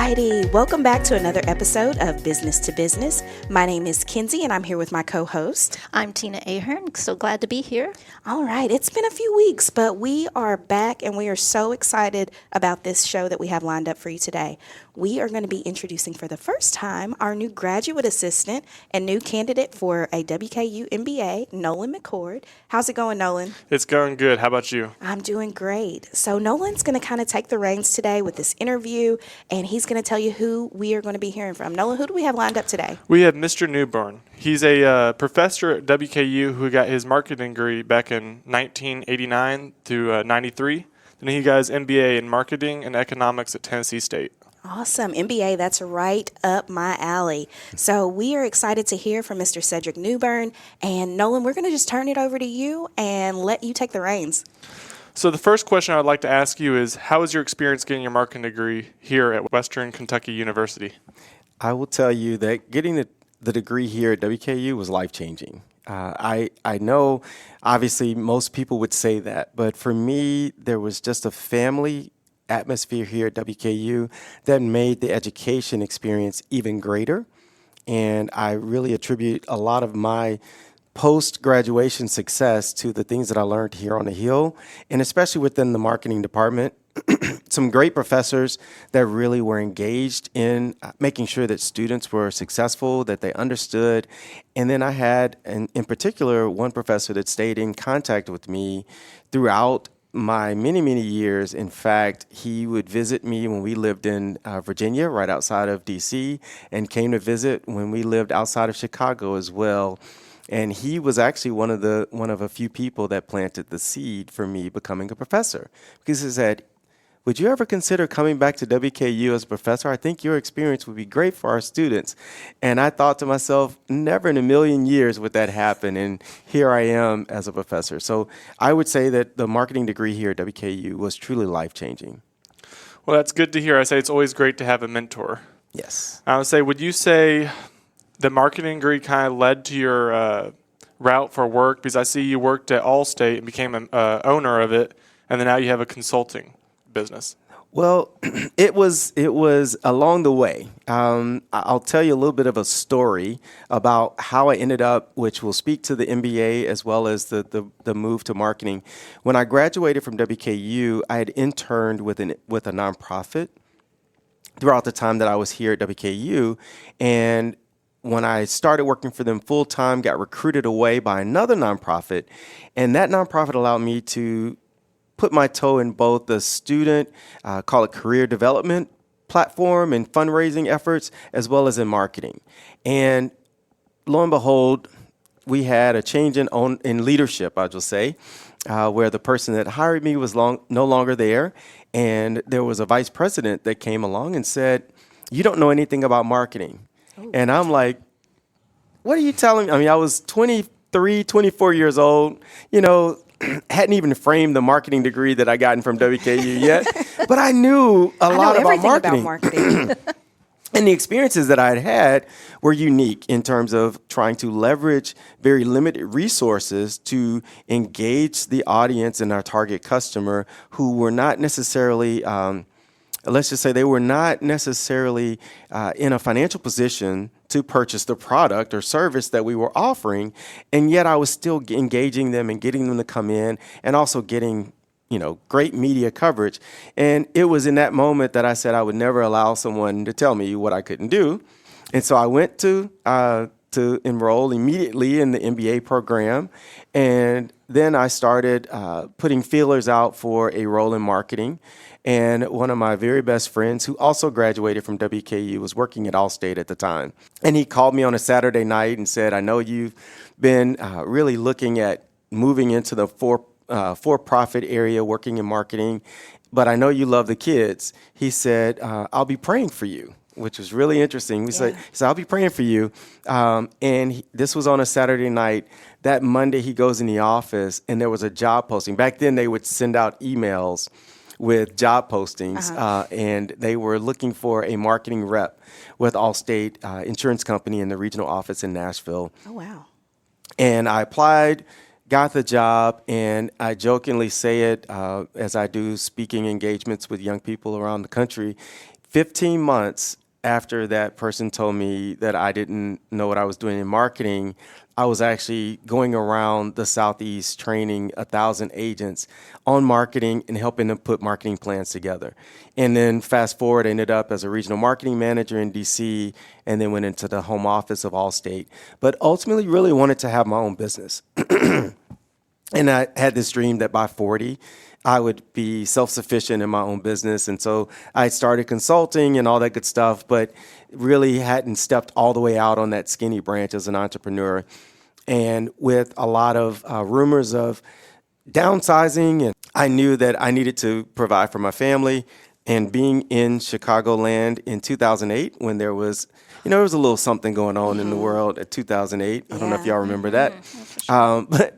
righty. Welcome back to another episode of Business to Business. My name is Kenzie, and I'm here with my co-host. I'm Tina Ahern. So glad to be here. All right. It's been a few weeks, but we are back, and we are so excited about this show that we have lined up for you today. We are going to be introducing for the first time our new graduate assistant and new candidate for a WKU MBA, Nolan McCord. How's it going, Nolan? It's going good. How about you? I'm doing great. So Nolan's going to kind of take the reins today with this interview, and he's going to tell you who we are going to be hearing from. Nolan, who do we have lined up today? We have Mr. Newbern. He's a professor at WKU who got his marketing degree back in 1989 to 93. Then he got his MBA in marketing and economics at Tennessee State. Awesome. MBA, that's right up my alley. So we are excited to hear from Mr. Sedrik Newbern. And Nolan, we're going to just turn it over to you and let you take the reins. So the first question I would like to ask you is, how was your experience getting your marketing degree here at Western Kentucky University? I will tell you that getting the degree here at WKU was life-changing. I know, obviously, most people would say that, but for me, there was just a family atmosphere here at WKU that made the education experience even greater. And I really attribute a lot of my post-graduation success to the things that I learned here on the Hill, and especially within the marketing department. Some great professors that really were engaged in making sure that students were successful, that they understood. And then I had, in particular, one professor that stayed in contact with me throughout my many, many years. In fact, he would visit me when we lived in Virginia, right outside of D.C., and came to visit when we lived outside of Chicago as well. And he was actually one of a few people that planted the seed for me becoming a professor, because he said, "Would you ever consider coming back to WKU as a professor? I think your experience would be great for our students." And I thought to myself, never in a million years would that happen. And here I am as a professor. So I would say that the marketing degree here at WKU was truly life-changing. Well, that's good to hear. I say it's always great to have a mentor. Yes. I would say, would you say the marketing degree kind of led to your route for work? Because I see you worked at Allstate and became an owner of it, and then now you have a consulting business. Well, it was along the way. I'll tell you a little bit of a story about how I ended up, which will speak to the MBA as well as the move to marketing. When I graduated from WKU, I had interned with a nonprofit throughout the time that I was here at WKU, and when I started working for them full time, got recruited away by another nonprofit, and that nonprofit allowed me to put my toe in both the student, call it career development platform and fundraising efforts, as well as in marketing. And lo and behold, we had a change in leadership, I will say, where the person that hired me was no longer there. And there was a vice president that came along and said, "You don't know anything about marketing." Oh. And I'm like, "What are you telling me?" I mean, I was 23, 24 years old, hadn't even framed the marketing degree that I gotten from WKU yet, but I knew a lot about marketing. And the experiences that I had were unique in terms of trying to leverage very limited resources to engage the audience and our target customer who were not necessarily, let's just say they were not necessarily in a financial position to purchase the product or service that we were offering. And yet I was still engaging them and getting them to come in and also getting, great media coverage. And it was in that moment that I said I would never allow someone to tell me what I couldn't do. And so I went to enroll immediately in the MBA program. And then I started putting feelers out for a role in marketing. And one of my very best friends, who also graduated from WKU, was working at Allstate at the time. And he called me on a Saturday night and said, "I know you've been really looking at moving into the for-profit area, working in marketing, but I know you love the kids." He said, "I'll be praying for you," which was really interesting. He said, "I'll be praying for you." This was on a Saturday night. That Monday, he goes in the office, and there was a job posting. Back then, they would send out emails with job postings, and they were looking for a marketing rep with Allstate Insurance Company in the regional office in Nashville. Oh, wow. And I applied, got the job, and I jokingly say it as I do speaking engagements with young people around the country. 15 months after that person told me that I didn't know what I was doing in marketing, I was actually going around the Southeast training 1,000 agents on marketing and helping them put marketing plans together. And then fast forward, I ended up as a regional marketing manager in DC and then went into the home office of Allstate. But ultimately really wanted to have my own business. And I had this dream that by 40, I would be self-sufficient in my own business. And so I started consulting and all that good stuff, but really hadn't stepped all the way out on that skinny branch as an entrepreneur. And with a lot of rumors of downsizing, and I knew that I needed to provide for my family. And being in Chicagoland in 2008, when there was, there was a little something going on in the world at 2008. I don't know if y'all remember that.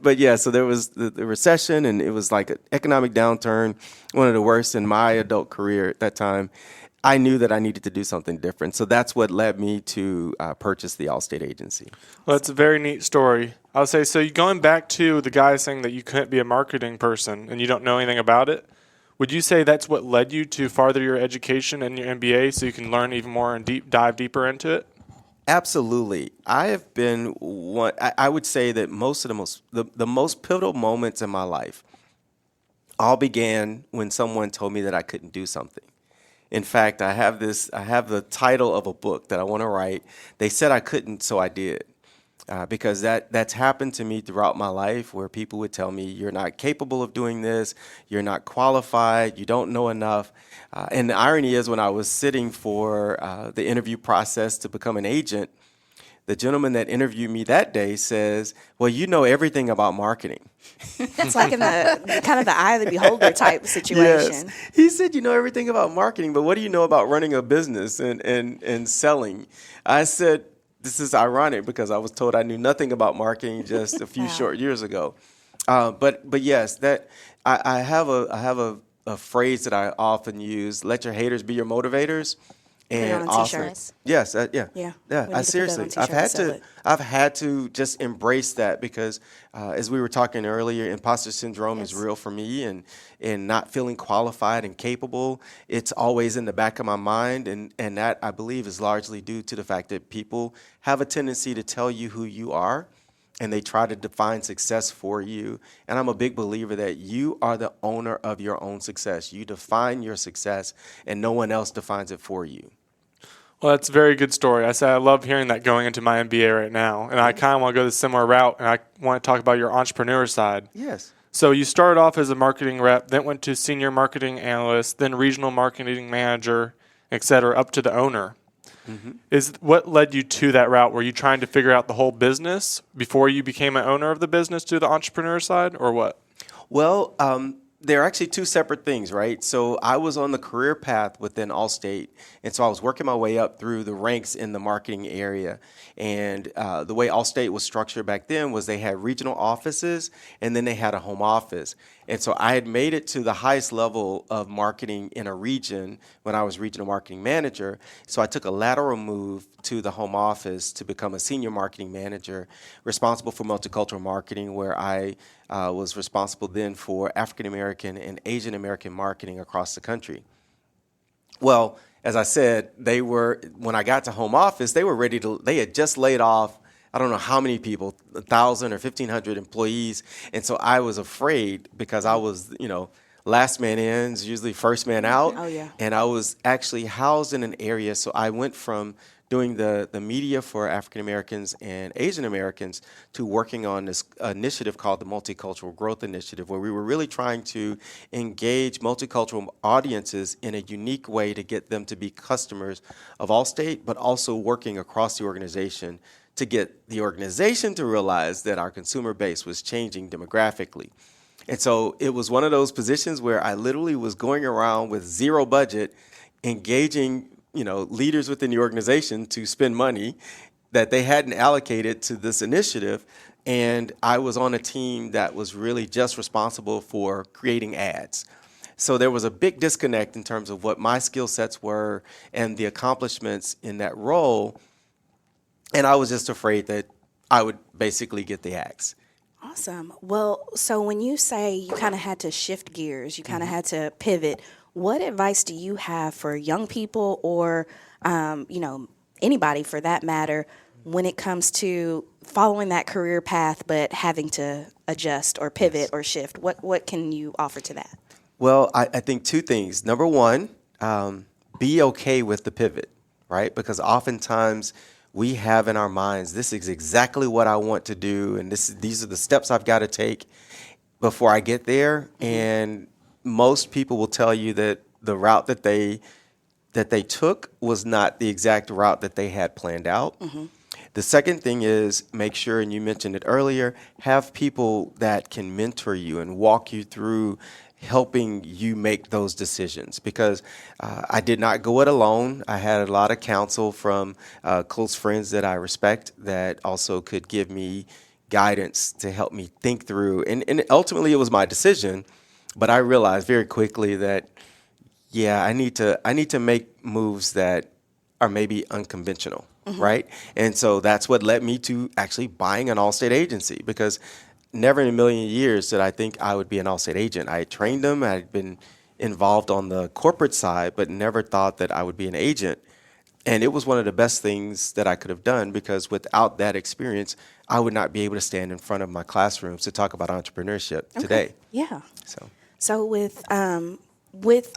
But yeah, so there was the recession, and it was like an economic downturn, one of the worst in my adult career at that time. I knew that I needed to do something different. So that's what led me to purchase the Allstate agency. Well, that's a very neat story. I'll say, so going back to the guy saying that you couldn't be a marketing person and you don't know anything about it, would you say that's what led you to farther your education and your MBA so you can learn even more and dive deeper into it? Absolutely. I have been one. I would say that the most pivotal moments in my life all began when someone told me that I couldn't do something. In fact, I have the title of a book that I want to write. They said I couldn't, so I did. Because that's happened to me throughout my life, where people would tell me, you're not capable of doing this, you're not qualified, you don't know enough. And the irony is, when I was sitting for the interview process to become an agent, the gentleman that interviewed me that day says, well, you know everything about marketing. It's like in the kind of the eye of the beholder type situation. Yes. He said, you know everything about marketing, but what do you know about running a business and selling? I said, this is ironic because I was told I knew nothing about marketing just a few short years ago. But yes, that I have a phrase that I often use: "Let your haters be your motivators." And on t-shirts. Yes, Yeah. I seriously, I've had to just embrace that because, as we were talking earlier, imposter syndrome is real for me, and not feeling qualified and capable. It's always in the back of my mind, and that I believe is largely due to the fact that people have a tendency to tell you who you are, and they try to define success for you. And I'm a big believer that you are the owner of your own success. You define your success, and no one else defines it for you. Well, that's a very good story. I love hearing that going into my MBA right now. And I kind of want to go the similar route, and I want to talk about your entrepreneur side. Yes. So you started off as a marketing rep, then went to senior marketing analyst, then regional marketing manager, et cetera, up to the owner. Mm-hmm. What led you to that route? Were you trying to figure out the whole business before you became an owner of the business to the entrepreneur side, or what? Well, they're actually two separate things, right? So I was on the career path within Allstate, and so I was working my way up through the ranks in the marketing area. And the way Allstate was structured back then was they had regional offices, and then they had a home office. And so I had made it to the highest level of marketing in a region when I was regional marketing manager. So I took a lateral move to the home office to become a senior marketing manager responsible for multicultural marketing, where I was responsible then for African American and Asian American marketing across the country. Well, as I said, when I got to home office, they had just laid off, I don't know how many people, 1,000 or 1,500 employees. And so I was afraid because I was, last man in is usually first man out. Oh, yeah. And I was actually housed in an area. So I went from doing the media for African Americans and Asian Americans to working on this initiative called the Multicultural Growth Initiative, where we were really trying to engage multicultural audiences in a unique way to get them to be customers of Allstate, but also working across the organization to get the organization to realize that our consumer base was changing demographically. And so it was one of those positions where I literally was going around with zero budget, engaging leaders within the organization to spend money that they hadn't allocated to this initiative. And I was on a team that was really just responsible for creating ads. So there was a big disconnect in terms of what my skill sets were and the accomplishments in that role. And I was just afraid that I would basically get the axe. Awesome. Well, so when you say you kind of had to shift gears, you kind of had to pivot, What advice do you have for young people or, anybody for that matter when it comes to following that career path but having to adjust or pivot or shift? What can you offer to that? Well, I think two things. Number one, be okay with the pivot, right? Because oftentimes we have in our minds, this is exactly what I want to do, and these are the steps I've got to take before I get there. And most people will tell you that the route that they took was not the exact route that they had planned out. The second thing is make sure, and you mentioned it earlier, have people that can mentor you and walk you through helping you make those decisions, because I did not go it alone. I had a lot of counsel from close friends that I respect that also could give me guidance to help me think through. And ultimately, it was my decision, but I realized very quickly that, yeah, I need to make moves that are maybe unconventional, right? And so that's what led me to actually buying an Allstate agency, because never in a million years did I think I would be an Allstate agent. I had trained them. I had been involved on the corporate side, but never thought that I would be an agent. And it was one of the best things that I could have done, because without that experience, I would not be able to stand in front of my classrooms to talk about entrepreneurship today. Yeah. So with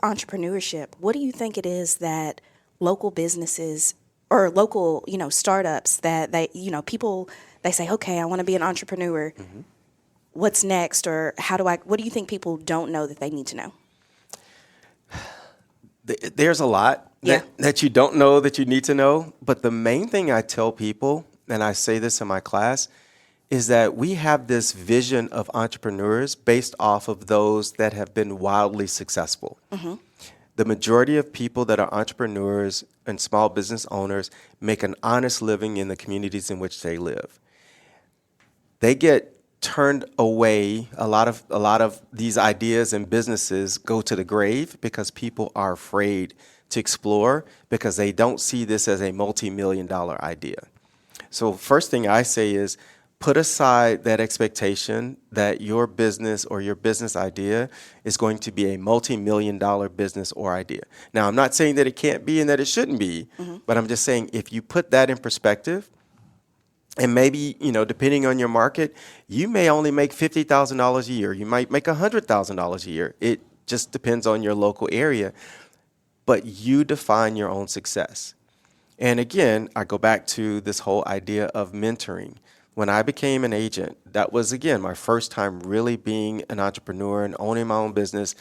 entrepreneurship, what do you think it is that local businesses or local, startups that people, they say, okay, I want to be an entrepreneur. What's next? Or what do you think people don't know that they need to know? there's a lot that you don't know that you need to know. But the main thing I tell people, and I say this in my class, is that we have this vision of entrepreneurs based off of those that have been wildly successful. The majority of people that are entrepreneurs and small business owners make an honest living in the communities in which they live. They get turned away. A lot of these ideas and businesses go to the grave because people are afraid to explore, because they don't see this as a multi-million-dollar idea. So first thing I say is, put aside that expectation that your business or your business idea is going to be a multi-million-dollar business or idea. Now, I'm not saying that it can't be and that it shouldn't be, but I'm just saying if you put that in perspective, and maybe, depending on your market, you may only make $50,000 a year. You might make $100,000 a year. It just depends on your local area. But you define your own success. And again, I go back to this whole idea of mentoring. When I became an agent, that was, again, my first time really being an entrepreneur and owning my own business.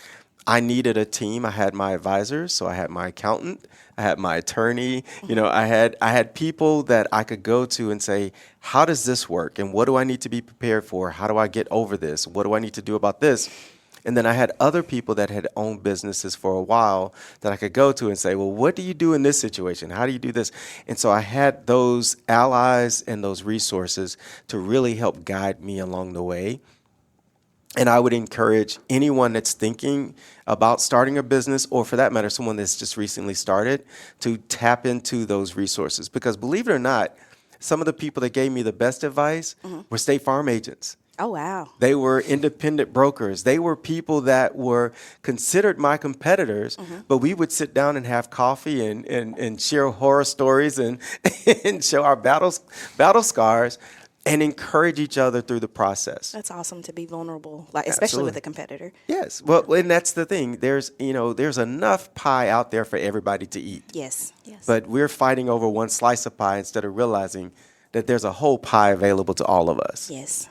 I needed a team. I had my advisors, so I had my accountant, I had my attorney. I had people that I could go to and say, how does this work? And what do I need to be prepared for? How do I get over this? What do I need to do about this? And then I had other people that had owned businesses for a while that I could go to and say, well, what do you do in this situation? How do you do this? And so I had those allies and those resources to really help guide me along the way. And I would encourage anyone that's thinking about starting a business, or for that matter, someone that's just recently started, to tap into those resources. Because believe it or not, some of the people that gave me the best advice were State Farm agents. Oh, wow. They were independent brokers. They were people that were considered my competitors, but we would sit down and have coffee and share horror stories and, and show our battle scars and encourage each other through the process. That's awesome to be vulnerable, especially with a competitor. Yes. Well, and that's the thing. There's enough pie out there for everybody to eat. Yes. But we're fighting over one slice of pie instead of realizing that there's a whole pie available to all of us. Yes.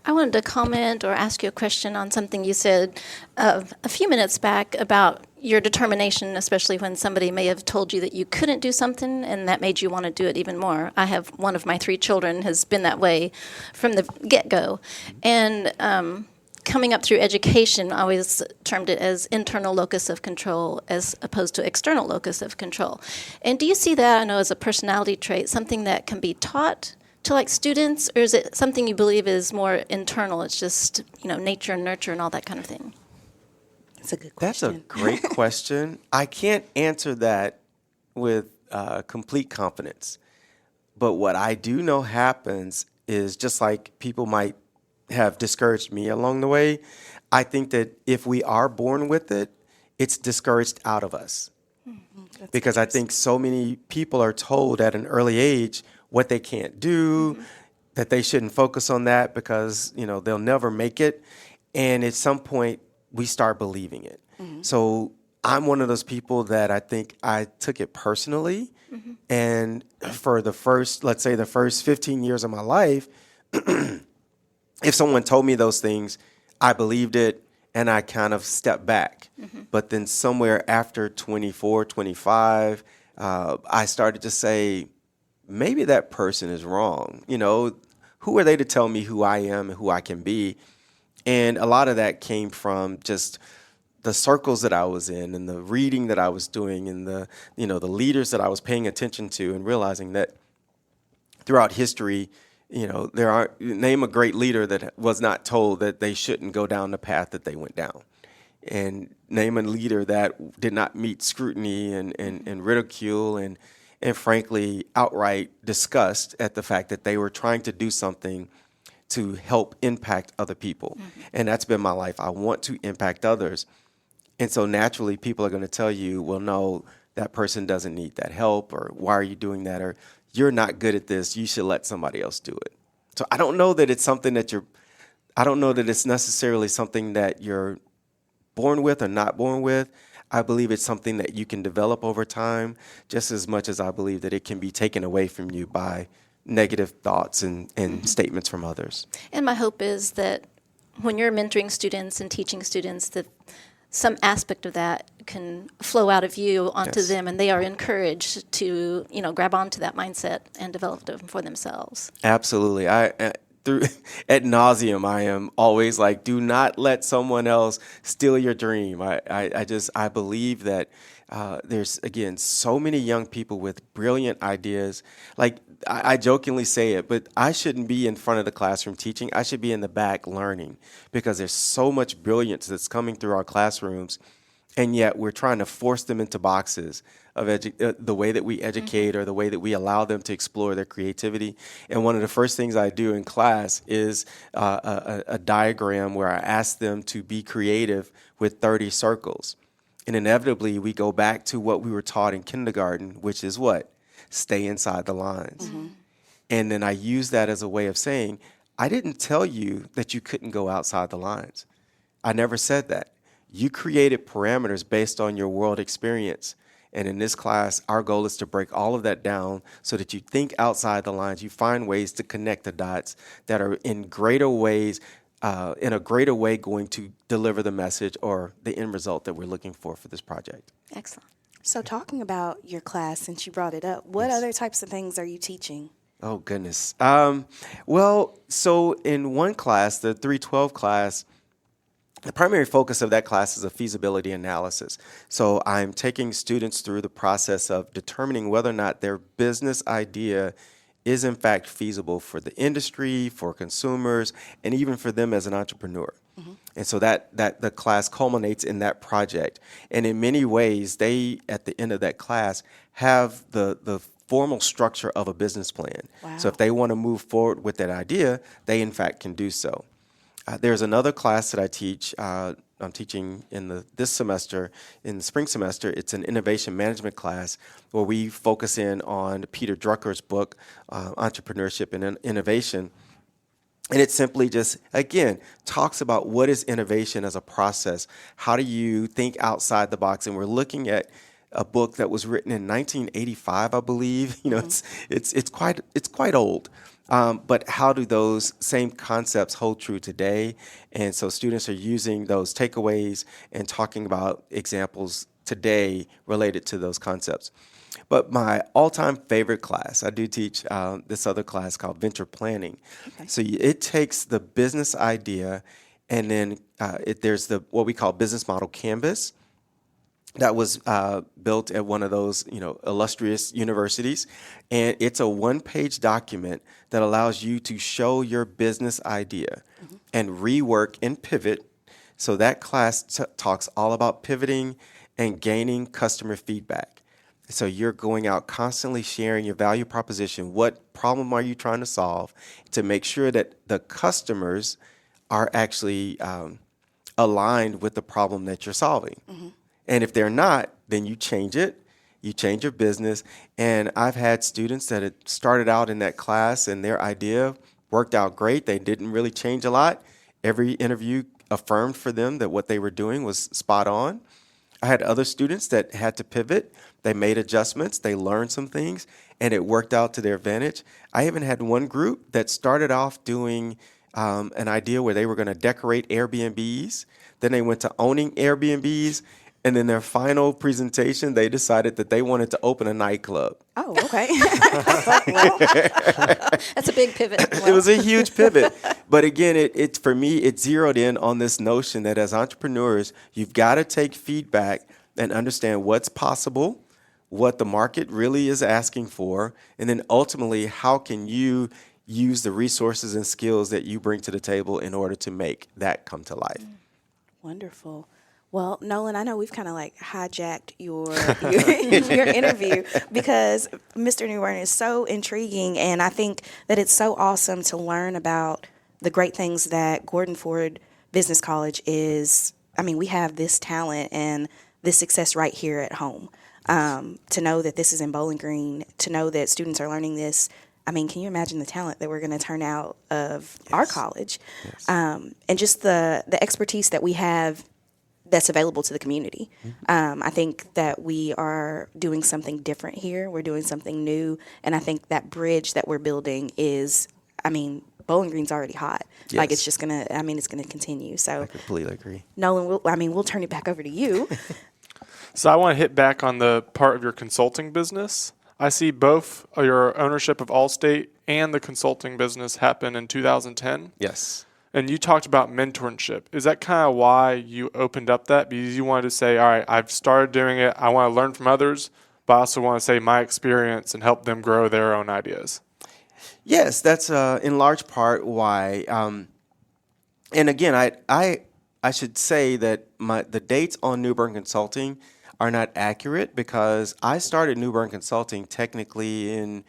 I wanted to comment or ask you a question on something you said a few minutes back about your determination, especially when somebody may have told you that you couldn't do something and that made you want to do it even more. I have one of my 3 children has been that way from the get-go. And coming up through education, I always termed it as internal locus of control as opposed to external locus of control. And do you see that, I know, as a personality trait, something that can be taught to students, or is it something you believe is more internal? It's just, nature and nurture and all that kind of thing. That's a good That's a question. great question. I can't answer that with complete confidence. But what I do know happens is, just like people might have discouraged me along the way, I think that if we are born with it, it's discouraged out of us. Because I think so many people are told at an early age what they can't do, that they shouldn't focus on that because, they'll never make it. And at some point, we start believing it. So I'm one of those people that I think I took it personally. And for let's say the first 15 years of my life, if someone told me those things, I believed it and I kind of stepped back. But then somewhere after 24, 25, I started to say, maybe that person is wrong. Who are they to tell me who I am and who I can be? And a lot of that came from just the circles that I was in and the reading that I was doing and the leaders that I was paying attention to, and realizing that throughout history, name a great leader that was not told that they shouldn't go down the path that they went down. And name a leader that did not meet scrutiny and ridicule and frankly, outright disgust at the fact that they were trying to do something to help impact other people. And that's been my life. I want to impact others. And so naturally, people are going to tell you, well, no, that person doesn't need that help, or why are you doing that? Or you're not good at this. You should let somebody else do it. So I don't know that it's something that I don't know that it's necessarily something that you're born with or not born with. I believe it's something that you can develop over time, just as much as I believe that it can be taken away from you by negative thoughts and statements from others. And my hope is that when you're mentoring students and teaching students, that some aspect of that can flow out of you onto Yes. them, and they are encouraged to, grab onto that mindset and develop it for themselves. Absolutely. Through ad nauseum, I am always like, do not let someone else steal your dream. I believe that there's, again, so many young people with brilliant ideas. Like, I jokingly say it, but I shouldn't be in front of the classroom teaching. I should be in the back learning, because there's so much brilliance that's coming through our classrooms. And yet we're trying to force them into boxes of the way that we educate or the way that we allow them to explore their creativity. And one of the first things I do in class is a diagram where I ask them to be creative with 30 circles. And inevitably, we go back to what we were taught in kindergarten, which is what? Stay inside the lines. And then I use that as a way of saying, I didn't tell you that you couldn't go outside the lines. I never said that. You created parameters based on your world experience. And in this class, our goal is to break all of that down so that you think outside the lines. You find ways to connect the dots that are in greater ways, in a greater way going to deliver the message or the end result that we're looking for this project. Excellent. So talking about your class, since you brought it up, what other types of things are you teaching? Oh, goodness. So in one class, the 312 class, the primary focus of that class is a feasibility analysis. So I'm taking students through the process of determining whether or not their business idea is in fact feasible for the industry, for consumers, and even for them as an entrepreneur. And so that the class culminates in that project. And in many ways, they, at the end of that class, have the formal structure of a business plan. Wow. So if they want to move forward with that idea, they in fact can do so. There's another class that I teach. I'm teaching in this semester, in the spring semester. It's an innovation management class where we focus in on Peter Drucker's book, Entrepreneurship and Innovation. And it simply just, again, talks about what is innovation as a process. How do you think outside the box? And we're looking at a book that was written in 1985, I believe. It's quite old. But how do those same concepts hold true today? And so students are using those takeaways and talking about examples today related to those concepts. But my all-time favorite class, I do teach this other class called Venture Planning. Okay. So it takes the business idea, and then there's what we call business model canvas. That was built at one of those, illustrious universities. And it's a one-page document that allows you to show your business idea and rework and pivot. So that class talks all about pivoting and gaining customer feedback. So you're going out constantly sharing your value proposition. What problem are you trying to solve to make sure that the customers are actually aligned with the problem that you're solving? And if they're not, then you change it. You change your business. And I've had students that had started out in that class and their idea worked out great. They didn't really change a lot. Every interview affirmed for them that what they were doing was spot on. I had other students that had to pivot. They made adjustments. They learned some things, and it worked out to their advantage. I even had one group that started off doing an idea where they were going to decorate Airbnbs. Then they went to owning Airbnbs. And then their final presentation, they decided that they wanted to open a nightclub. Oh, okay. That's a big pivot. It was a huge pivot. But again, it for me, it zeroed in on this notion that as entrepreneurs, you've got to take feedback and understand what's possible, what the market really is asking for, and then ultimately, how can you use the resources and skills that you bring to the table in order to make that come to life. Wonderful. Well, Nolan, I know we've kind of like hijacked your interview because Mr. Newbern is so intriguing, and I think that it's so awesome to learn about the great things that Gordon Ford Business College is. I mean, we have this talent and this success right here at home. To know that this is in Bowling Green, to know that students are learning this. I mean, can you imagine the talent that we're going to turn out of our college? Yes. And just the expertise that we have that's available to the community. I think that we are doing something different here. We're doing something new. And I think that bridge that we're building is, I mean, Bowling Green's already hot. Yes. Like it's just going to, I mean, it's going to continue. So I completely agree. Nolan, we'll turn it back over to you. So I want to hit back on the part of your consulting business. I see both your ownership of Allstate and the consulting business happen in 2010. Yes. And you talked about mentorship. Is that kind of why you opened up that? Because you wanted to say, all right, I've started doing it. I want to learn from others, but I also want to say my experience and help them grow their own ideas. Yes, that's in large part why. And again, I should say that the dates on Newbern Consulting are not accurate because I started Newbern Consulting technically in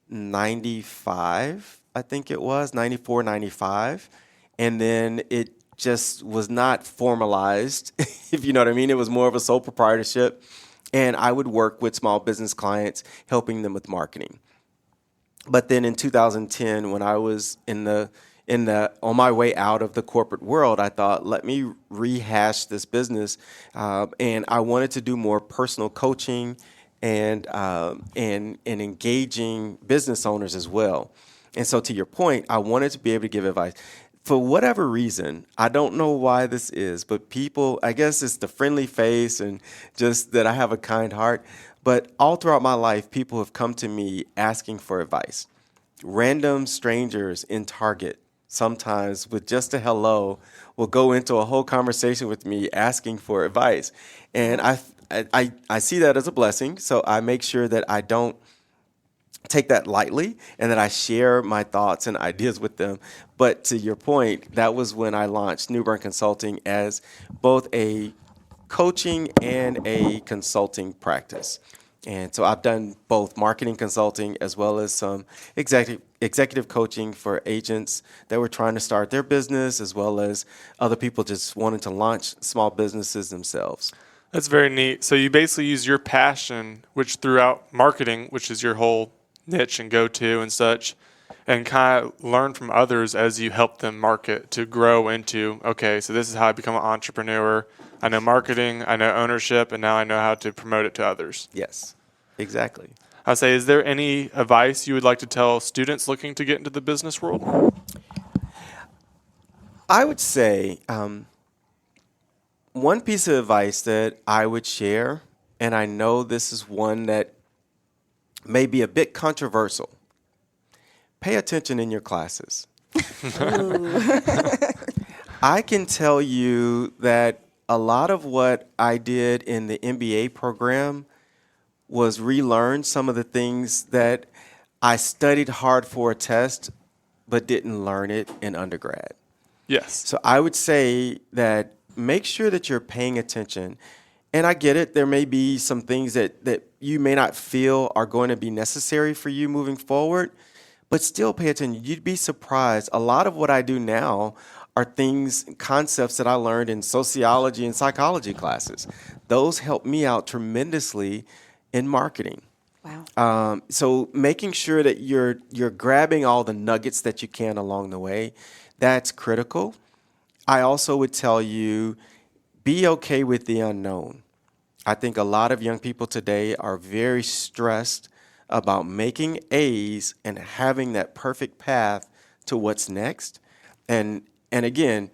95, I think it was, 94, 95. And then it just was not formalized, if you know what I mean. It was more of a sole proprietorship. And I would work with small business clients, helping them with marketing. But then in 2010, when I was on my way out of the corporate world, I thought, let me rehash this business. And I wanted to do more personal coaching and engaging business owners as well. And so to your point, I wanted to be able to give advice. For whatever reason, I don't know why this is, but people, I guess it's the friendly face and just that I have a kind heart. But all throughout my life, people have come to me asking for advice. Random strangers in Target, sometimes with just a hello, will go into a whole conversation with me asking for advice. And I see that as a blessing, so I make sure that I don't take that lightly and that I share my thoughts and ideas with them. But to your point, that was when I launched Newbern Consulting as both a coaching and a consulting practice. And so I've done both marketing consulting as well as some executive coaching for agents that were trying to start their business, as well as other people just wanting to launch small businesses themselves. That's very neat. So you basically use your passion, which throughout marketing, which is your whole niche and go-to and such, and kind of learn from others as you help them market to grow into, okay, so this is how I become an entrepreneur. I know marketing, I know ownership, and now I know how to promote it to others. Yes, exactly. I say, is there any advice you would like to tell students looking to get into the business world? I would say one piece of advice that I would share, and I know this is one that may be a bit controversial. Pay attention in your classes. I can tell you that a lot of what I did in the MBA program was relearn some of the things that I studied hard for a test but didn't learn it in undergrad. Yes. So I would say that make sure that you're paying attention. And I get it, there may be some things that you may not feel are going to be necessary for you moving forward, but still pay attention. You'd be surprised. A lot of what I do now are things, concepts that I learned in sociology and psychology classes. Those helped me out tremendously in marketing. Wow. So making sure that you're grabbing all the nuggets that you can along the way, that's critical. I also would tell you, be okay with the unknown. I think a lot of young people today are very stressed about making A's and having that perfect path to what's next. And again,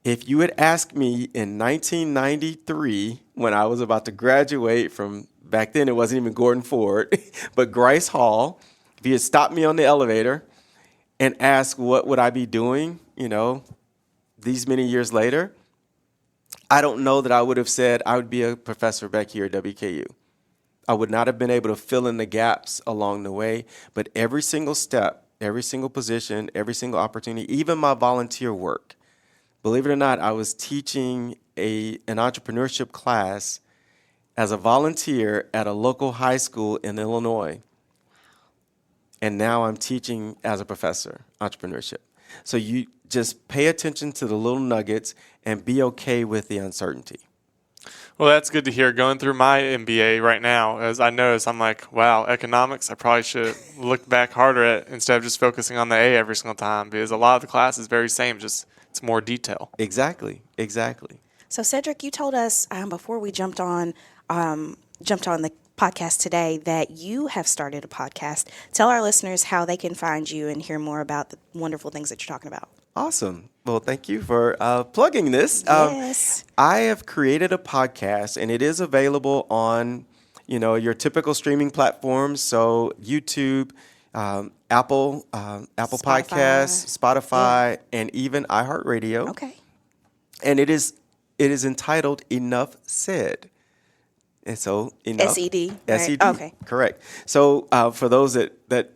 if you had asked me in 1993, when I was about to graduate from, back then it wasn't even Gordon Ford, but Grice Hall, if you had stopped me on the elevator and asked what would I be doing, these many years later, I don't know that I would have said I would be a professor back here at WKU. I would not have been able to fill in the gaps along the way, but every single step, every single position, every single opportunity, even my volunteer work. Believe it or not, I was teaching an entrepreneurship class as a volunteer at a local high school in Illinois. And now I'm teaching as a professor, entrepreneurship. So you just pay attention to the little nuggets and be okay with the uncertainty. Well, that's good to hear. Going through my MBA right now, as I notice, I'm like, wow, economics, I probably should look back harder at instead of just focusing on the A every single time, because a lot of the class is very same, just it's more detail. Exactly. So Sedrik, you told us before we jumped on the podcast today that you have started a podcast. Tell our listeners how they can find you and hear more about the wonderful things that you're talking about. Awesome. Well, thank you for plugging this. Yes. I have created a podcast, and it is available on, your typical streaming platforms. So YouTube, Apple Podcasts, Spotify, and even iHeartRadio. Okay. And it is entitled Enough Sed. And so enough. SED. Right? SED. Okay. Correct. So for those that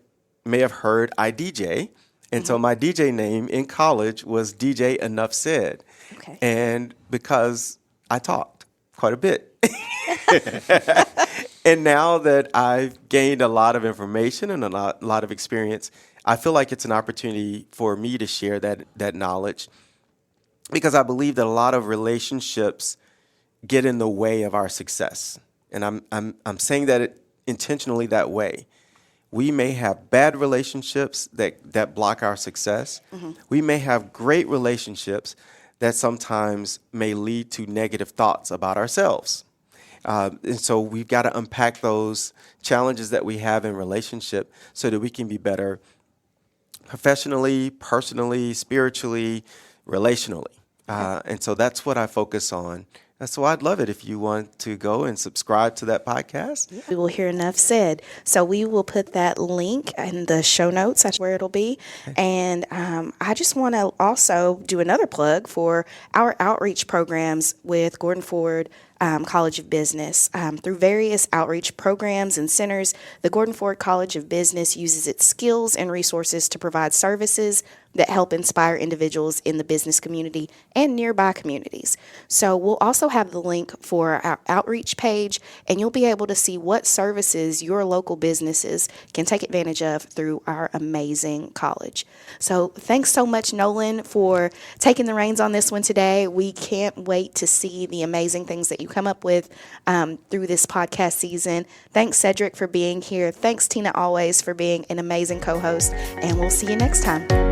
may have heard, I DJ. And so my DJ name in college was DJ Enough Sed. Okay. And because I talked quite a bit. And now that I've gained a lot of information and a lot of experience, I feel like it's an opportunity for me to share that knowledge, because I believe that a lot of relationships get in the way of our success. And I'm saying that intentionally that way. We may have bad relationships that block our success. Mm-hmm. We may have great relationships that sometimes may lead to negative thoughts about ourselves. And so we've got to unpack those challenges that we have in relationship so that we can be better professionally, personally, spiritually, relationally. And so that's what I focus on. So I'd love it if you want to go and subscribe to that podcast. We will hear Enough Said. So we will put that link in the show notes. That's where it'll be. And I just want to also do another plug for our outreach programs with Gordon Ford College of Business. Through various outreach programs and centers, the Gordon Ford College of Business uses its skills and resources to provide services that help inspire individuals in the business community and nearby communities. So we'll also have the link for our outreach page, and you'll be able to see what services your local businesses can take advantage of through our amazing college. So thanks so much, Nolan, for taking the reins on this one today. We can't wait to see the amazing things that you come up with through this podcast season. Thanks, Sedrik, for being here. Thanks, Tina, always for being an amazing co-host, and we'll see you next time.